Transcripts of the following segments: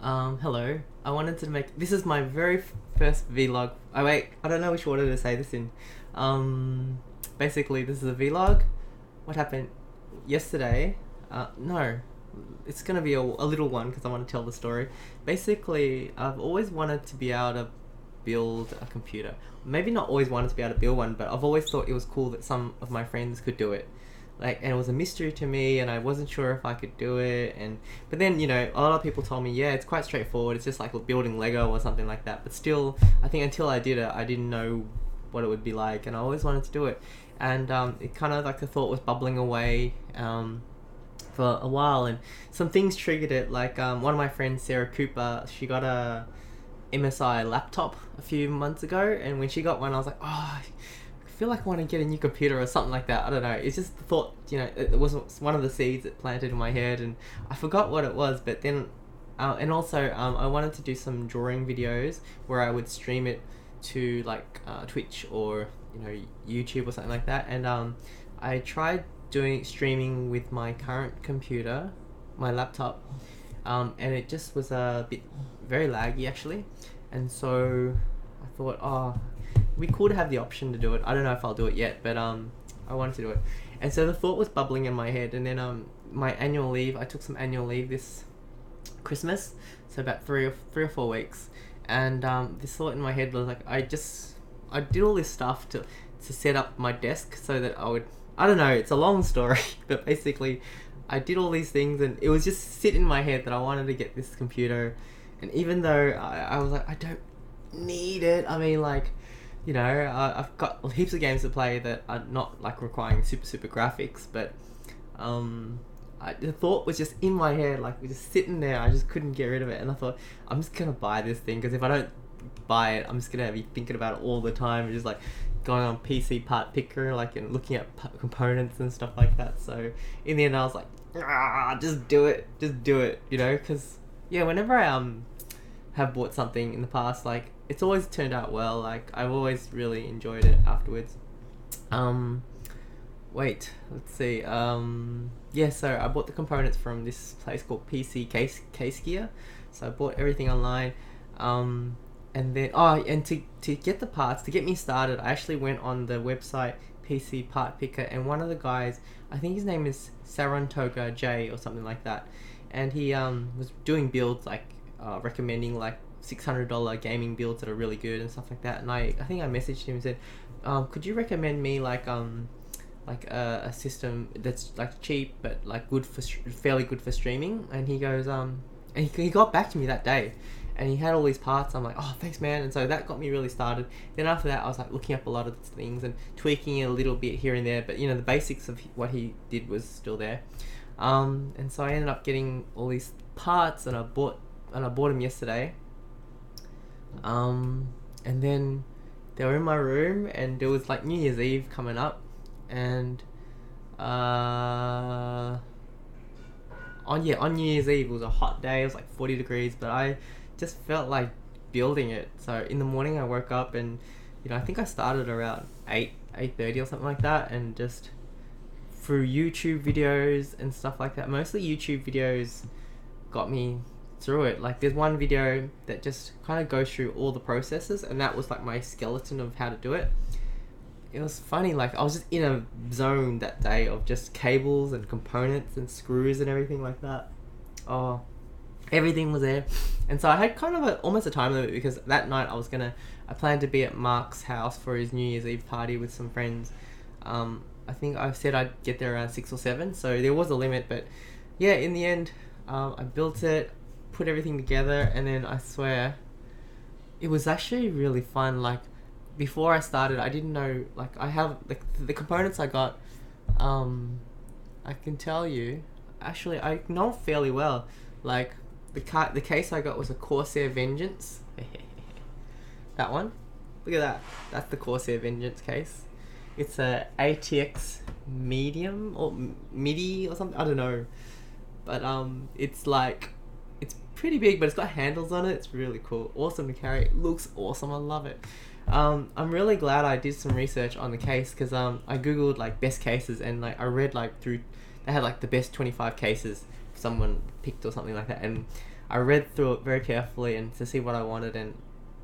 Hello. I wanted to make this is my very first vlog. Oh wait, I don't know which order to say this in. Um, Basically, this is a vlog. What happened yesterday? No, it's gonna be a little one because I want to tell the story. Basically, I've always wanted to be able to build a computer. Maybe not always wanted to be able to build one, but I've always thought it was cool that some of my friends could do it. Like, and it was a mystery to me, and I wasn't sure if I could do it. And but then, a lot of people told me, yeah, it's quite straightforward. It's just like building Lego or something like that. But still, I think until I did it, I didn't know what it would be like, and I always wanted to do it. And it kind of like the thought was bubbling away for a while, and some things triggered it. Like one of my friends, Sarah Cooper, she got a MSI laptop a few months ago, and when she got one, I was like, oh, I feel like I want to get a new computer or something like that. I don't know. It's just the thought, it was one of the seeds that planted in my head, and I forgot what it was. But then, and also, I wanted to do some drawing videos where I would stream it to like Twitch or YouTube or something like that. And I tried doing streaming with my current computer, my laptop, and it just was a bit very laggy actually. And so I thought, oh, we could have the option to do it. I don't know if I'll do it yet, but I wanted to do it. And so the thought was bubbling in my head, and then my annual leave. I took some annual leave this Christmas, so about 3 or 4 weeks, and this thought in my head was like, I did all this stuff to set up my desk so that I don't know. It's a long story, but basically, I did all these things, and it was just sit in my head that I wanted to get this computer. And even though I was like, I don't need it. I mean, like, I've got heaps of games to play that are not like requiring super graphics, but the thought was just in my head, like just sitting there. I just couldn't get rid of it, and I thought, I'm just gonna buy this thing, because if I don't buy it, I'm just gonna be thinking about it all the time, and just like going on PC Part Picker, like, and looking at components and stuff like that. So in the end, I was like, just do it, because yeah, whenever I have bought something in the past, like, it's always turned out well. Like, I've always really enjoyed it afterwards. Um, Wait, let's see. Yeah, so I bought the components from this place called PC Case Gear. So I bought everything online. And then, and to get the parts, to get me started, I actually went on the website PC Part Picker, and one of the guys, I think his name is Sarantoga J or something like that, and he was doing builds, like recommending like $600 gaming builds that are really good and stuff like that. And I think I messaged him and said, could you recommend me like a system that's like cheap but like good for fairly good for streaming? And he goes and he got back to me that day, and he had all these parts. I'm like, oh, thanks, man. And so that got me really started. Then after that, I was like looking up a lot of things and tweaking it a little bit here and there, but the basics of what he did was still there. And so I ended up getting all these parts, and I bought them yesterday. And then they were in my room, and there was like New Year's Eve coming up, and on New Year's Eve, it was a hot day. It was like 40 degrees, but I just felt like building it. So in the morning, I woke up, and I think I started around 8:30 or something like that, and just through YouTube videos and stuff like that. Mostly YouTube videos got me through it. Like, there's one video that just kind of goes through all the processes, and that was like my skeleton of how to do it. It was funny, like I was just in a zone that day of just cables and components and screws and everything like that. Oh, everything was there. And so I had kind of almost a time limit, because that night I planned to be at Mark's house for his New Year's Eve party with some friends. I think I said I'd get there around 6 or 7, so there was a limit. But yeah, in the end, I built it, put everything together, and then I swear it was actually really fun. Like, before I started, I didn't know, like, I have like the components I got. I can tell you, actually, I know fairly well. Like, the case I got was a Corsair Vengeance. That one, look at that. That's the Corsair Vengeance case. It's a ATX medium or MIDI or something. I don't know, but it's like, it's pretty big, but it's got handles on it. It's really cool, awesome to carry. It looks awesome. I love it. I'm really glad I did some research on the case, because I googled like best cases, and like I read like through, they had like the best 25 cases someone picked or something like that, and I read through it very carefully and to see what I wanted, and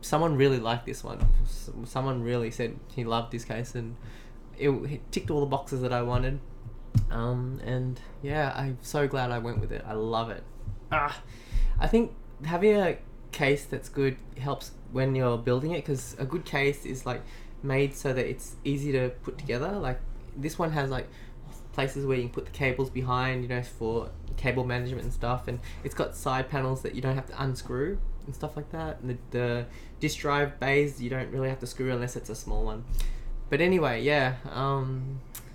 someone really liked this one. Someone really said he loved this case, and it ticked all the boxes that I wanted. And yeah, I'm so glad I went with it. I love it. I think having a case that's good helps when you're building it, because a good case is like made so that it's easy to put together. Like this one has like places where you can put the cables behind, you know, for cable management and stuff, and it's got side panels that you don't have to unscrew and stuff like that. And the disk drive bays you don't really have to screw unless it's a small one. But anyway, yeah,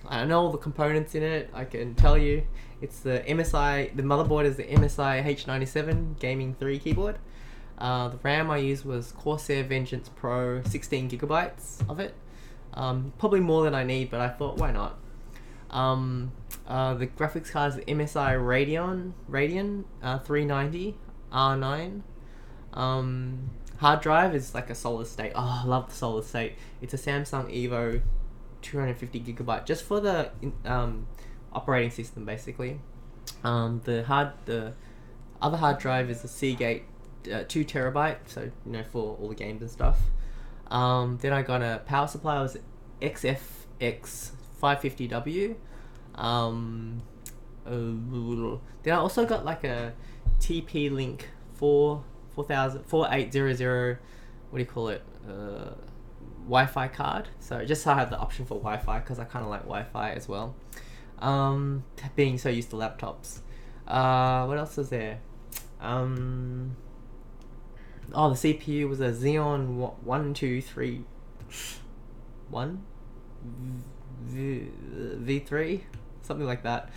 I know all the components in it. I can tell you, it's the MSI. The motherboard is the MSI H97 Gaming 3 keyboard. The RAM I used was Corsair Vengeance Pro, 16 gigabytes of it. Probably more than I need, but I thought, why not? The graphics card is the MSI Radeon 390 R9. Hard drive is like a solid state. Oh, I love the solid state. It's a Samsung Evo 250 gigabyte, just for the operating system, basically. The other hard drive is a Seagate 2 terabyte, so you know, for all the games and stuff. Then I got a power supply. It was XFX 550W. Then I also got like a TP-Link 4800, what do you call it, Wi-Fi card. So just so I have the option for Wi-Fi, because I kind of like Wi-Fi as well, being so used to laptops. What else is there? The CPU was a Xeon 1231 V3, something like that.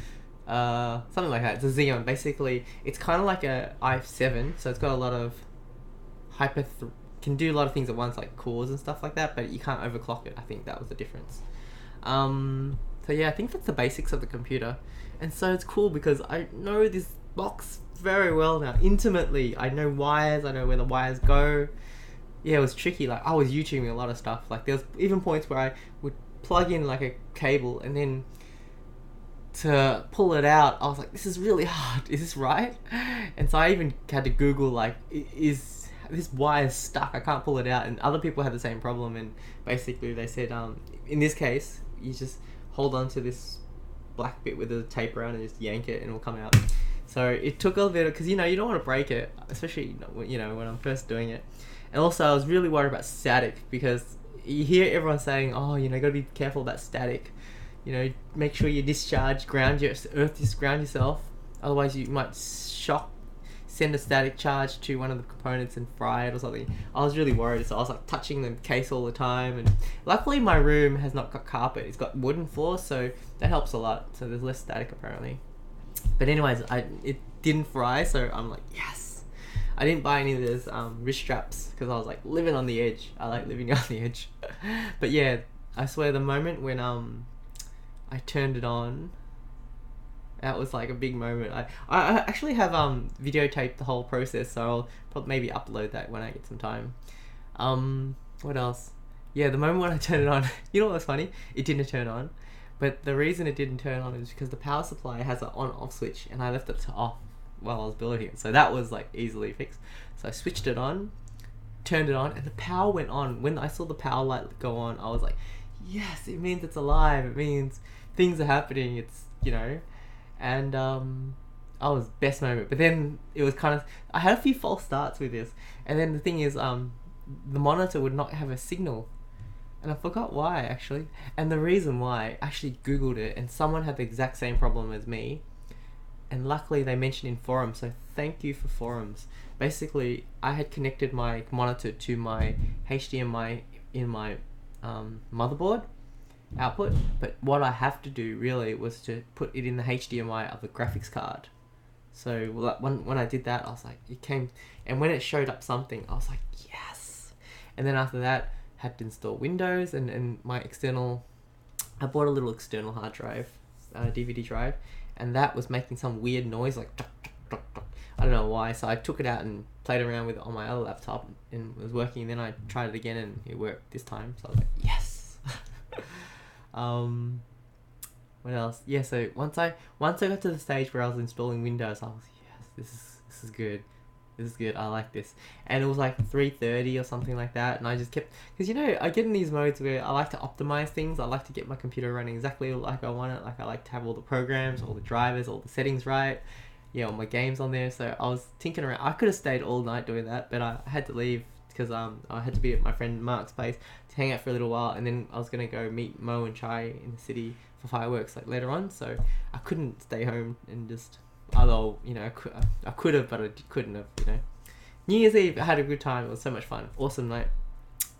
It's a Xeon. Basically, it's kind of like a i7, so it's got a lot of can do a lot of things at once, like cores and stuff like that, but you can't overclock it. I think that was the difference. So yeah, I think that's the basics of the computer. And so it's cool because I know this box very well now, intimately. I know wires, I know where the wires go. Yeah, it was tricky. Like, I was YouTubing a lot of stuff. Like, there was even points where I would plug in like a cable, and then to pull it out, I was like, this is really hard. Is this right? And so I even had to Google, like, is this wire stuck? I can't pull it out. And other people had the same problem, and basically they said, in this case, you just hold on to this black bit with the tape around and just yank it and it'll come out. So it took a little bit, because you know, you don't want to break it, especially, you know, when I'm first doing it. And also I was really worried about static, because you hear everyone saying, oh, you know, you gotta be careful about static. You know, make sure you discharge, ground yourself. Otherwise you might send a static charge to one of the components and fry it or something. I was really worried, so I was like touching the case all the time. And luckily my room has not got carpet, it's got wooden floor, so that helps a lot. So there's less static apparently. But anyways, it didn't fry, so I'm like, yes. I didn't buy any of those wrist straps, because I was like living on the edge. I like living on the edge. But yeah, I swear the moment when I turned it on, that was like a big moment. I actually have videotaped the whole process, so I'll probably maybe upload that when I get some time. What else? Yeah, the moment when I turned it on, you know what was funny? It didn't turn on. But the reason it didn't turn on is because the power supply has an on-off switch, and I left it off while I was building it. So that was like easily fixed. So I switched it on, turned it on, and the power went on. When I saw the power light go on, I was like, yes, it means it's alive. It means things are happening. It's, you know, and I was best moment. But then it was kind of, I had a few false starts with this. And then the thing is, the monitor would not have a signal. And I forgot why, actually. And the reason why, I actually Googled it, and someone had the exact same problem as me. And luckily they mentioned in forums, so thank you for forums. Basically, I had connected my monitor to my HDMI in my motherboard output, but what I have to do really was to put it in the HDMI of the graphics card. So when I did that, I was like, it came, and when it showed up something, I was like, yes. And then after that, had to install Windows and my external, I bought a little external hard drive, DVD drive, and that was making some weird noise, like tuk, tuk, tuk, tuk. I don't know why. So I took it out and played around with it on my other laptop, and it was working. And then I tried it again, and it worked this time. So I was like, yes. What else? Yeah. So once I got to the stage where I was installing Windows, I was, yes, this is good. this is good. I like this. And it was like 3:30 or something like that. And I just kept, because you know, I get in these modes where I like to optimize things. I like to get my computer running exactly like I want it. Like I like to have all the programs, all the drivers, all the settings right. Yeah, all my games on there. So I was tinkering around. I could have stayed all night doing that, but I had to leave because I had to be at my friend Mark's place to hang out for a little while, and then I was gonna go meet Mo and Chai in the city for fireworks like later on. So I couldn't stay home and just. Although, you know, I could have, but I couldn't have, you know. New Year's Eve, I had a good time. It was so much fun. Awesome night.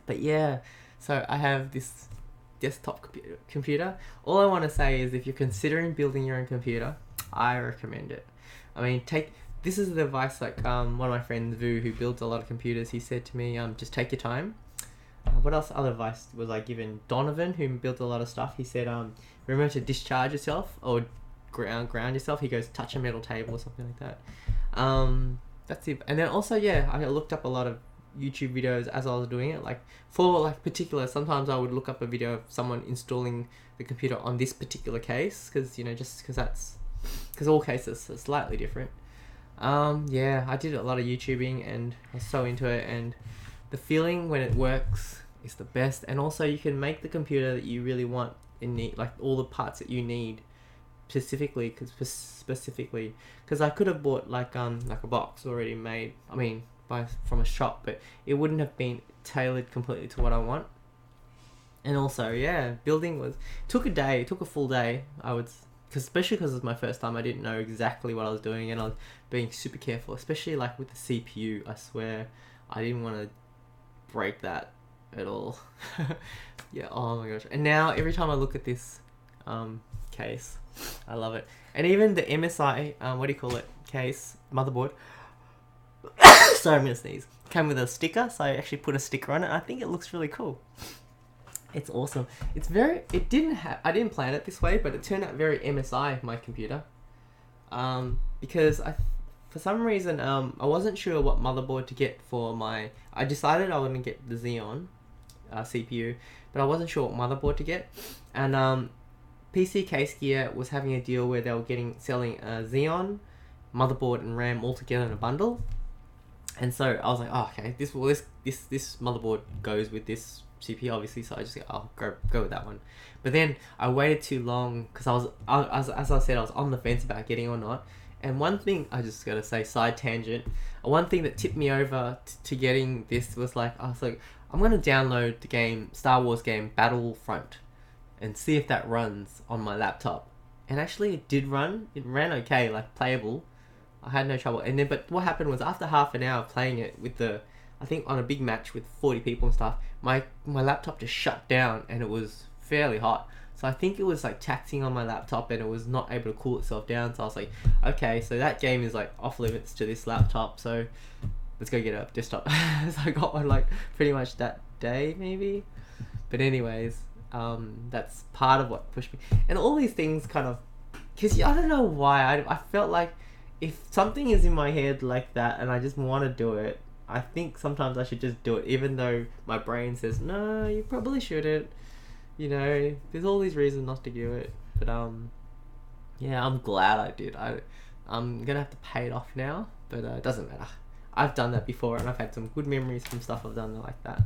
But yeah, so I have this desktop computer. All I want to say is if you're considering building your own computer, I recommend it. I mean, this is the advice, like, one of my friends, Vu, who builds a lot of computers, he said to me, just take your time. What else other advice was I given? Donovan, who built a lot of stuff, he said, remember to discharge yourself, or ground yourself. He goes, touch a metal table or something like that. That's it. And then also, yeah, I looked up a lot of YouTube videos as I was doing it, like for like particular. Sometimes I would look up a video of someone installing the computer on this particular case, because you know, just because all cases are slightly different. Yeah, I did a lot of YouTubing and I was so into it, and the feeling when it works is the best. And also you can make the computer that you really want and need, like all the parts that you need specifically, because I could have bought like a box already made, I mean from a shop, but it wouldn't have been tailored completely to what I want. And also, yeah, building took a full day. Especially because it was my first time, I didn't know exactly what I was doing, and I was being super careful, especially like with the CPU. I swear I didn't want to break that at all. Yeah, oh my gosh. And now every time I look at this case, I love it. And even the MSI, case, motherboard, sorry, I'm gonna sneeze, came with a sticker, so I actually put a sticker on it. I think it looks really cool. It's awesome. I didn't plan it this way, but it turned out very MSI, my computer. Because for some reason, I wasn't sure what motherboard to get for I decided I wouldn't get the Xeon CPU, but I wasn't sure what motherboard to get. And PC Case Gear was having a deal where they were selling a Xeon motherboard and RAM all together in a bundle. And so I was like, oh, okay, this motherboard goes with this CPU, obviously, so I just I'll go with that one. But then I waited too long because as I said, I was on the fence about getting or not. And one thing, I just gotta say, side tangent, one thing that tipped me over to getting this was I was like, I'm gonna download the game, Star Wars game Battlefront, and see if that runs on my laptop. And actually it did run. It ran okay, like playable. I had no trouble. And then, but what happened was after half an hour playing it with I think on a big match with 40 people and stuff, my laptop just shut down and it was fairly hot. So I think it was like taxing on my laptop and it was not able to cool itself down. So I was like, okay, so that game is like off limits to this laptop. So let's go get a desktop. So I got one like pretty much that day maybe. But anyways, that's part of what pushed me. And all these things kind of, because I don't know why, I felt like if something is in my head like that and I just want to do it, I think sometimes I should just do it, even though my brain says, no, you probably shouldn't. You know, there's all these reasons not to do it. But, yeah, I'm glad I did. I'm going to have to pay it off now, but it doesn't matter. I've done that before and I've had some good memories from stuff I've done like that.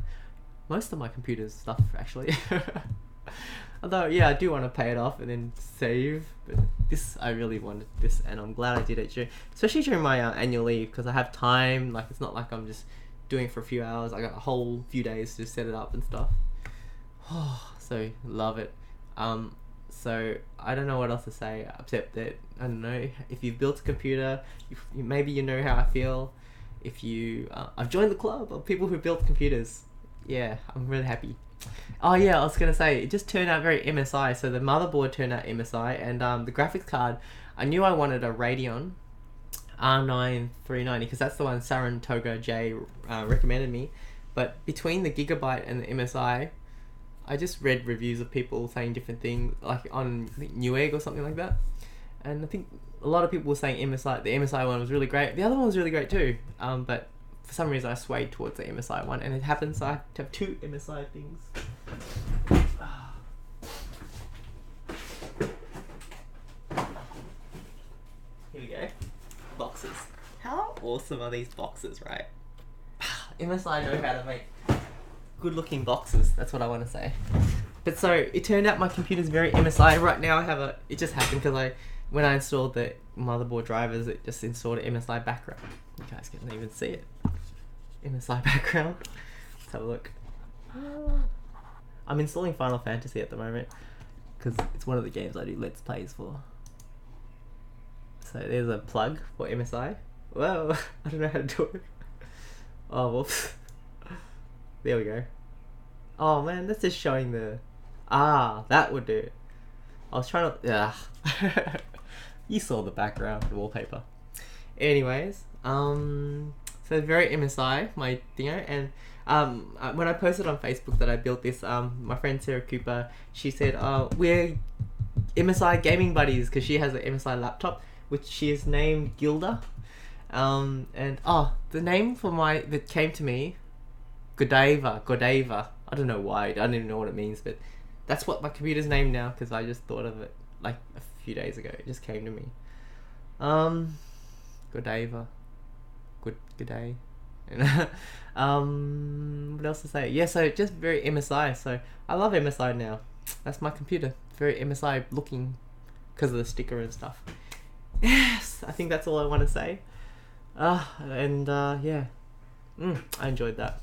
Most of my computer's stuff, actually. Although, yeah, I do want to pay it off and then save. But I really wanted this, and I'm glad I did it, especially during my annual leave, because I have time. Like, it's not like I'm just doing it for a few hours. I got a whole few days to set it up and stuff. So, love it. So, I don't know what else to say, except that, I don't know, if you've built a computer, maybe you know how I feel. If I've joined the club of people who built computers. Yeah, I'm really happy. Oh yeah, I was gonna say, it just turned out very MSI. So the motherboard turned out MSI, and the graphics card, I knew I wanted a Radeon R9 390 because that's the one Saratoga J recommended me. But between the Gigabyte and the MSI, I just read reviews of people saying different things, like on Newegg or something like that. And I think a lot of people were saying the MSI one was really great. The other one was really great too. But for some reason I swayed towards the MSI one, and it happens I have to have two MSI things. Here we go. Boxes. How awesome are these boxes, right? MSI know how to make good looking boxes. That's what I want to say. But so it turned out my computer's very MSI. Right now I have it just happened because when I installed the motherboard drivers, it just installed an MSI background. You guys can't even see it. MSI background. Let's have a look. I'm installing Final Fantasy at the moment because it's one of the games I do Let's Plays for. So there's a plug for MSI. Whoa, I don't know how to do it. Oh, whoops. There we go. Oh man, that's just showing the... that would do it. I was trying to... Yeah. You saw the background, the wallpaper. Anyways, so very MSI, my thingo, and when I posted on Facebook that I built this, my friend Sarah Cooper, she said, we're MSI gaming buddies, because she has an MSI laptop, which she has named Gilda. And the name that came to me, Godiva. I don't know why. I don't even know what it means, but that's what my computer's named now because I just thought of it like a few days ago. It just came to me. Godiva. Good day. What else to say? Yeah, so just very MSI. So I love MSI now. That's my computer. Very MSI looking because of the sticker and stuff. Yes, I think that's all I want to say. Yeah. I enjoyed that.